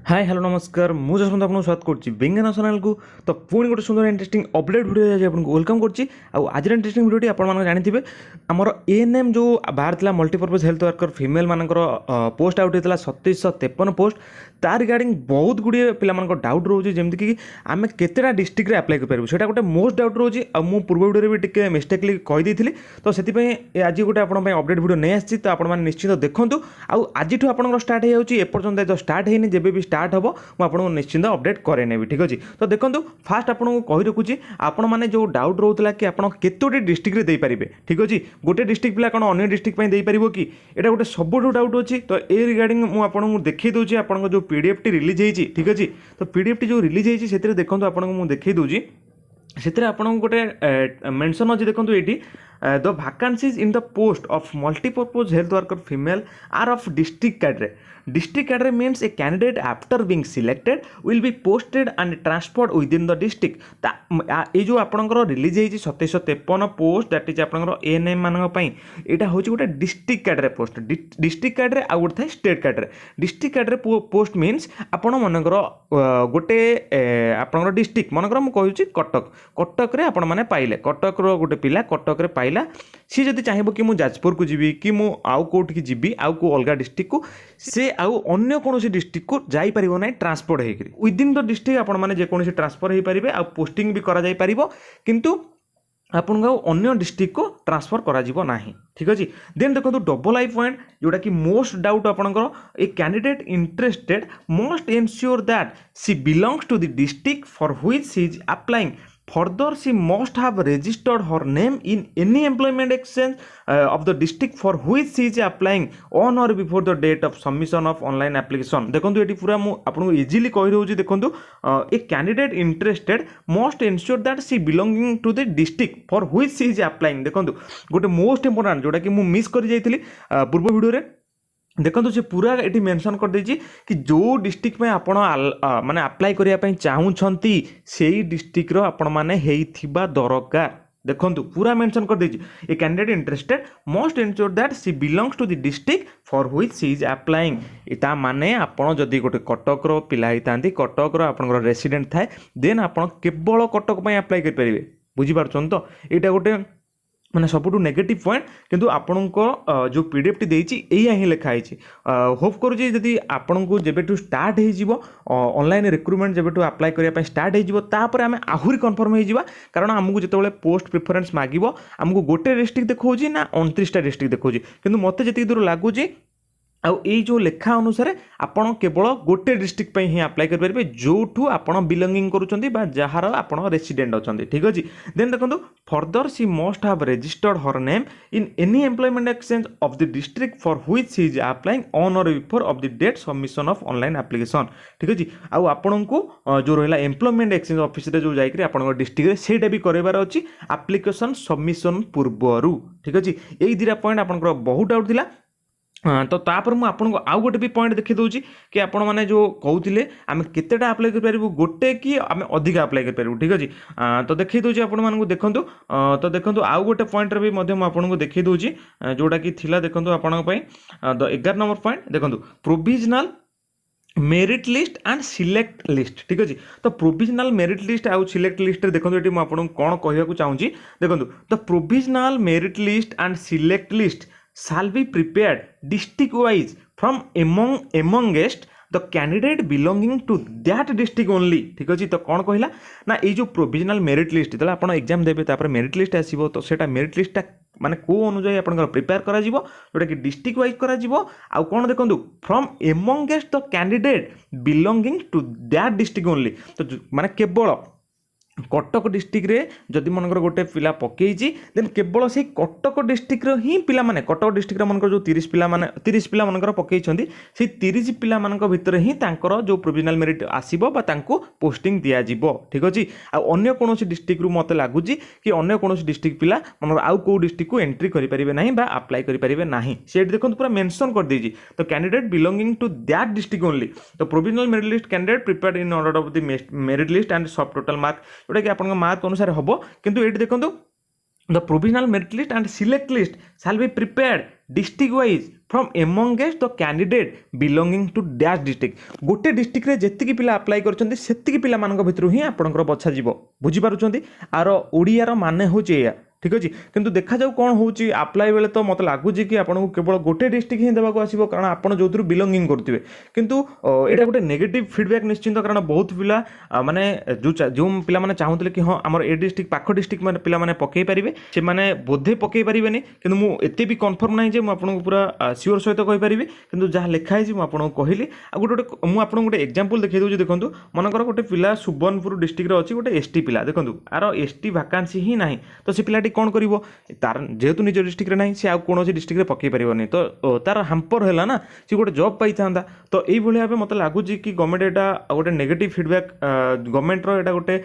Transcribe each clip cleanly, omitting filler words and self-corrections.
Hi hello नमस्कार मु जसवंत आपको स्वागत करछि बेंगन चैनल को। तो पुणी गोटे सुंदर इंटरेस्टिंग अपडेट वीडियो आज आपको वेलकम करछि। आज इंटरेस्टिंग वीडियोटी आपण जानिथिबे हमर एएनएम जो बाहर थिला मल्टीपर्पज हेल्थ वर्कर फीमेल मानकर पोस्ट आउट होता 2753 पोस्ट तार रिगार्डिंग बहुत गुड़िए पिला डाउट रोचे जमीक कि आम केतेटा डिस्ट्रिक्ट रे अप्लाई करें से गोटे मोस्ट डाउट रोचे आ मु पूर्व वीडियो भी टिके मिस्टेकली कहीदी तो से आज गोटे आपंप अपडेट वीडियो नहीं आसी तो आप निश्चित देखूँ आज आप स्टार्ट होपर्यंत तो स्टार्ट होनी जब भी स्टार्ट हम मुझे निश्चिंत अपडेट करेनेबी ठीक अच्छे। तो देखो फास्ट आपको कही रखुच्छी आपण मैंने जो डाउट रोला कि आप केतोटी डिस्ट्रिक्ट रे देपारे ठीक अच्छे गोटे डिस्ट्रिक्ट पिला कौन अन्य डिस्ट्रिक्ट देपार कि यहाँ गोटे सबुठ डाउट अच्छी। तो ये रिगार्डिंग मुझे देखी दूसरी आप जो पीडीएफ टी रिलीज होती ठीक अच्छे। तो पीडीएफ टी जो रिलीज होती से देखो आपको देखी दूसरी से आपको गोटे मेंशन अच्छी देखो ये the vacancies in the post of multipurpose health worker female are of district cadre. District cadre means a candidate after being selected will be posted and transferred within the district. ये जो आपंकर release होती 2753 post that is आपंकर ANM मानी यहाँ हूँ गोटे district cadre post. District cadre आउ गोटे state cadre. District cadre post means आपण मनकर गोटे आपंकर डिस्ट्रिक्ट मनकर मुझे कटक कटक रे आपण मैंने पाइले कटक गोटे पिला कटक रे पाइला सी जदि चाहिए कि मुझे जाजपुर को जीवी कि मु आउ कोठी जीवी आउ को अलग डिस्ट्रिक्ट को से आउ अन्य कौन डिस्ट्रिक्ट को जापर ना ट्रांसपोर्ट होकर विदिन द डिस्ट्रिक्ट आपण मैंने जेकोसी ट्रांसफर हो पारे आ पोस्टिंग भी करा पारिबो किंतु आपन अन्य डिस्ट्रिक्ट को ट्रांसफर करा ना ठीक अच्छे। देन देखो डबल आई पॉइंट जोटा कि मोस्ट डाउट आपंकर a candidate interested must ensure that she belongs to the district for which she is applying. Further, she must have registered her name in any employment exchange of the district for which she is applying on or before the date of submission of online application। देखो ये पूरा आपको easily कही रही देखो a candidate interested must ensure that she belonging to the district for which she is applying. देखो गोटे most important जोटा कि मुझे मिस कर जाइए पूर्व वीडियो देखो से पूरा ये मेंशन कर देछि कि जो डिस्ट्रिक्ट में आपण माने अप्लाई करने चाहूँगी से डिस्ट्रिक्ट आपण माने हेइथिबा दरकार। देखो पूरा मेंशन कर देछि a candidate interested must ensure that she belongs to the district for which she is applying. इता माने आपण जदि गोटे कटक रो पिला हितांती कटक रो आपनकर रेसिडेंट थाए देन आपण केवल कटक पई अप्लाई कर परिबे बुझी पारछन। तो एटा गोटे मैंने सबुठ नेगेटिव पॉइंट किंतु आपणको जो पीडीएफ टी देछि एया ही लिखा है। होप करूँ जदि आपन को जेबेठू स्टार्ट हो ऑनलाइन रिक्रुटमेंट जेबेठू अप्लाई करने स्टार्ट हो आम आहरी कन्फर्म हो कारण आमको जिते पोस्ट प्रिफरेन्स मागिबो आमको गोटे डिस्ट्रिक्ट देखो ना 29टा डिस्ट्रिक्ट देखो किंतु मते जति दूर लगुच आउ ये जो लेखा अनुसार आपण केवल गोटे डिस्ट्रिक्ट ही अप्लाई करेंगे जो आपड़ बिलोंगिंग करुँच जार आप रेसिडेंट अच्छा ठीक अच्छे। देन देखो further she must have registered her name in any employment exchange of the district for which she is applying on or before of the date submission of online application ठीक अच्छे। आउ आपण को जो रहा एम्प्लॉयमेंट एक्सचेंज ऑफिस जो जाकर आप डिस्ट्रिक्ट से भी करार अच्छी एप्लिकेशन सबमिशन पूर्वर ठीक अच्छे। यही दुटा पॉइंट आपंकर बहुत डाउट थिला। तो तापर मुझे आपको आउ गोटे भी पॉइंट देखी दूसरी कि आपण मैंने जो कहते आम केतेटा अप्लाई कर गोटे कि आम अधिक अप्लाई कर ठीक अच्छे। तो देखी दूसरी आपको देखूँ तो देखो आउ गोटे पॉइंट भी आपको देखी दूसरी जोटा कि थिला देखो आपण 11 नंबर पॉइंट देखो provisional merit list and select list ठीक अच्छे। तो प्रोविजनल मेरिट लिस्ट आउ सिलेक्ट लिस्ट देखो ये मुझे कौन कहूँ चाहूँगी देखो the provisional merit list and select list shall be prepared district wise from amongst the candidate belonging to that district only ठीक अच्छे। तो कौन कहला ना ये जो प्रोविजनल मेरिट लिस्ट जो आप एग्जाम देते तापर मेरिट लिस्ट आसो तो सेटा मेरिट लिस्टा माने को अनुजाई आपनकर प्रिपेयर करा जिवो जोटा कि डिस्ट्रिक्ट वाइज करा जिवो आउ कोन देखंतु from amongst the candidate belonging to that district only. तो माने केवल कटक डिस्ट्रिक्ट रे जदि मनकर गोटे पिला पकईची देन केवल से कटक डिस्ट्रिक्ट ही पिला माने कटक डिस्ट्रिक्ट मनकर जो 30 पिला माने 30 पिला मनकर पकईछंती से 30 पिला मनकर भितर ही तांकर जो प्रोविजनल मेरिट आसीबो बा तांको पोस्टिंग दिया जिवो ठीक अछि। आ अन्य कोनोसी डिस्ट्रिक्ट रु मते लागुची कि अन्य कोनोसी डिस्ट्रिक्ट पिला मनकर आउ को डिस्ट्रिक्ट को एंट्री करि परिबे नाही बा अप्लाई करि परिबे नाही सेट देखंतु पूरा मेंशन कर देजी। तो candidate belonging to that district only तो provisional merit list candidate prepared in order of the merit list and सब टोटल मार्क जोटा कि आपन मार्क अनुसार हम किंतु ये देखो the provisional merit list and select list shall be prepared district wise from amongst the candidate belonging to dash district गोटे डिस्ट्रिक्ट रे जेतिकी पिला अप्लाई करछन्ती सेतिकी पिला मानक भितरु ही आपनकर बछा जीवो बुझी पारुछन्ती आर ओडियार माने होचे या ठीक अच्छे किंतु देखा जाऊ कौन होची अप्लाई बेले तो मतलब लगुच कि आपको केवल गोटे डिस्ट्रिक्ट ही देवाक आसो कारण आप जो बिलोंगिंग करुवे किंतु यहाँ गोटे नेगेटिव फीडबैक निश्चिंत कारण बहुत पिला माने जो पिला माने चाहूले कि हाँ आम ए डिस्ट्रिक्ट पाख डिस्ट्रिक्ट मैंने पिला माने पकई पारे से मैंने बोधे पकई पारे कि मुझे भी कन्फर्म ना आपको पूरा सियोर सहित कहीपरि कि जहाँ लिखाई मुझे कहली गोटे मुझे गोटे एक्जामपल देखिए दूसरी देखो मनकर गोटे पिला सुबर्णपुर डिस्ट्रिक्ट अच्छी गोटे एसटी पिला देखो आर एसटी वैकेंसी ही ना तो से पिलाटी कौन करिवो तार जेहेतु निज डिस्ट्रिक्ट रे नहीं से आ कौन डिस्ट्रिक्ट रे पकई पारिबनी तो तार हैम्पर है ना से गोटे जॉब पाई था तो यही भाव मत लगुच कि गवर्नमेंट एटा गोटे नेगेटिव फीडबैक गवर्नमेंट रो एटा गोटे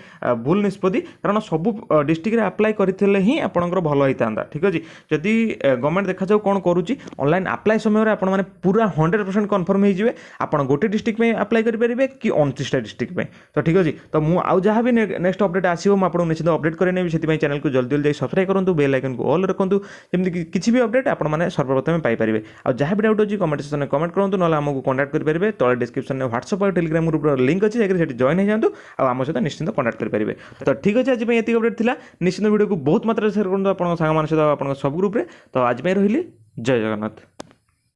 भूल निष्पत्ति कारण सब डिस्ट्रिक्ट रे अप्लाई करथिले ही आपनकर भलो होइतांदा ठीक अछि जदि गवर्नमेंट देखा जाऊ कौन करूची ऑनलाइन अप्लाई समय रे आपण माने पूरा 100% कन्फर्म हो जिवे आपण गोटे डिस्ट्रिक्ट में अप्लाई करि परिबे कि 29 टा डिस्ट्रिक्ट में तो ठीक अछि तो मु आउ जहाँ भी नेक्स्ट अपडेट आसीबो म आपण निश्चित अपडेट करे नेबी सेति चैनल को जल्दी जल्दी सब्सक्राइब करंतु बेल आइकन को ऑल रखंतु जेमति किछि भी अपडेट आपण माने सर्वप्रथम पाई परिबे आ जहाँ भी डाउट अछि कमेंट सेक्शन में कमेंट करंतु नला हमको कांटेक्ट कर परिबे तळे डिस्क्रिप्शन में व्हाट्सएप और टेलीग्राम ग्रुप रो लिंक अछि जेकरे सेठी जॉइन हो जांतु आ हम सहित निश्चित कांटेक्ट कर परिबे तो ठीक अछि आज पे एति अपडेट थिला निश्चित वीडियो को बहुत मात्रा शेयर करंतु आपण संग मान सहित आपण सब ग्रुप रे तो आज पे रहिली जय जगन्नाथ।